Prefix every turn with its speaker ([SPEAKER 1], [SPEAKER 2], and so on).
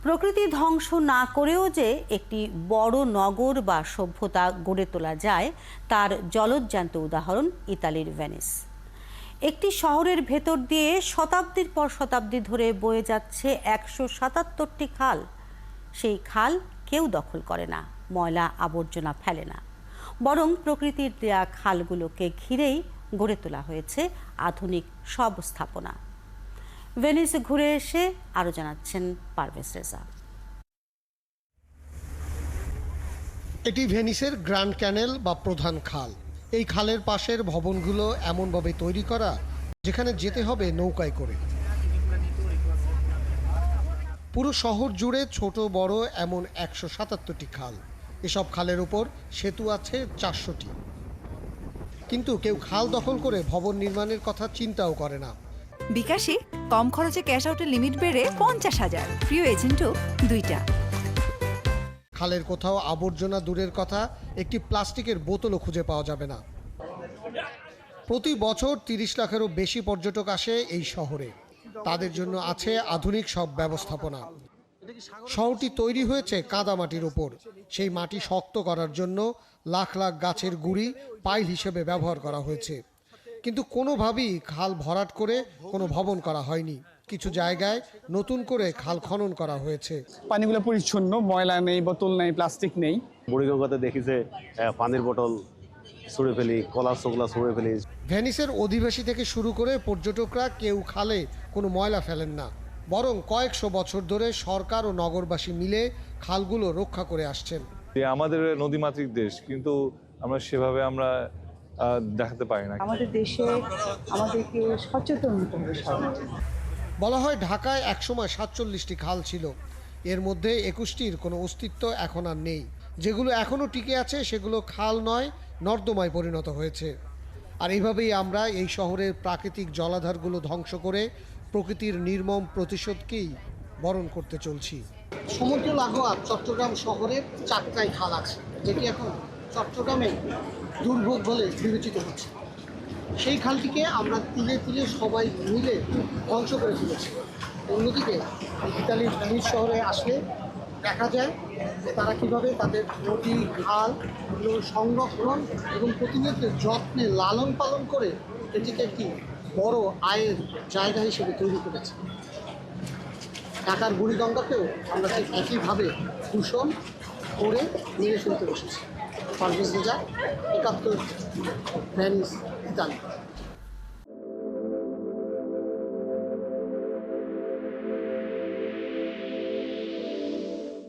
[SPEAKER 1] প্রকৃতি ধ্বংস না করেও যে একটি বড় নগর বা সভ্যতা গড়ে তোলা যায় তার জলজ্যান্ত উদাহরণ ইতালির ভেনিস। একটি শহরের ভেতর দিয়ে শতাব্দীর পর শতাব্দী ধরে বয়ে যাচ্ছে ১৭৭টি খাল। সেই খাল কেউ দখল করে না, ময়লা আবর্জনা ফেলে না, বরং প্রকৃতির দেয়া খালগুলোকে ঘিরেই গড়ে তোলা হয়েছে আধুনিক সব স্থাপনা। ভেনিস ঘুরে এসে আরো জানাচ্ছেন পারভেজ রেজা।
[SPEAKER 2] এটি ভেনিসের গ্র্যান্ড ক্যানেল বা প্রধান খাল। এই খালের পাশের ভবনগুলো এমনভাবে তৈরি করা যেখানে যেতে হবে নৌকায় করে। পুরো শহর জুড়ে ছোট বড় এমন ১৭৭টি খাল। এসব খালের উপর সেতু আছে ৪০০টি। কিন্তু কেউ খাল দখল করে ভবন নির্মাণের কথা চিন্তাও করে না।
[SPEAKER 3] বিকাশে কম খরচে ক্যাশ আউটের লিমিট বেড়ে ৫০,০০০, প্রিয় এজেন্টও ২টা।
[SPEAKER 2] খালের কোথাও আবর্জনা দূরের কথা, একটি প্লাস্টিকের বোতলও খুঁজে পাওয়া যাবে না। প্রতি বছর ৩০ লাখেরও বেশি পর্যটক আসে এই শহরে। তাদের জন্য আছে আধুনিক সব ব্যবস্থাপনা। শহরটি তৈরি হয়েছে কাদামাটির উপর। সেই মাটি শক্ত করার জন্য লাখ লাখ গাছের গুঁড়ি পাইল হিসেবে ব্যবহার করা হয়েছে। কিন্তু কোনোভাবেই খাল ভরাট করে কোনো ভবন করা হয়নি। কিছু জায়গায় নতুন করে খাল খনন করা হয়েছে।
[SPEAKER 4] পানিগুলো পরিচ্ছন্ন, ময়লা নেই, বোতল নেই, প্লাস্টিক নেই।
[SPEAKER 5] বুড়িগঙ্গাতে দেখি যে পানির বোতল ছুঁড়ে ফেলি, কলার চোখলা ছুঁড়ে ফেলি।
[SPEAKER 2] ভেনিসের অধিবাসী থেকে শুরু করে পর্যটকরা কেউ খালে কোনো ময়লা ফেলেন না, বরং কয়েকশো বছর ধরে সরকার ও নগরবাসী মিলে খালগুলো রক্ষা করে আসছেন।
[SPEAKER 6] আমাদের নদীমাতৃক দেশ, কিন্তু আমরা সেভাবে দেখাতে পারি না।
[SPEAKER 7] আমাদের দেশে আমাদেরকে সচেতন হতে হবে সবাই।
[SPEAKER 2] বলা হয় ঢাকায় একসময় ৪৭টি খাল ছিল, এর মধ্যে ২১টির কোনো অস্তিত্ব এখন আর নেই। যেগুলো এখনও টিকে আছে সেগুলো খাল নয়, নর্দমায় পরিণত হয়েছে। আর এইভাবেই আমরা এই শহরের প্রাকৃতিক জলাধারগুলো ধ্বংস করে প্রকৃতির নির্মম প্রতিশোধকেই বরণ করতে চলছি। সমুদ্র লাগোয়া চট্টগ্রাম শহরের ৪টাই খাল আছে, যেটি এখন চট্টগ্রামে দুর্ভোগ বলে বিবেচিত হচ্ছে। সেই খালটিকে আমরা তিলে তিলে সবাই মিলে ধ্বংস করে ফেলেছি। অন্যদিকে ইতালির ভেনিস শহরে আসলে দেখা যায় যে তারা কীভাবে তাদের নদী খালগুলো সংরক্ষণ এবং প্রতিনিয়ত যত্নে লালন পালন করে এটিকে একটি বড় আয়ের জায়গা হিসেবে তৈরি করেছে। ঢাকার বুড়িগঙ্গাকেও আমরা ঠিক একইভাবে দূষণ করে মেরে ফেলতে বসেছি। Parvez Reza, ৭১, Venice, Italy.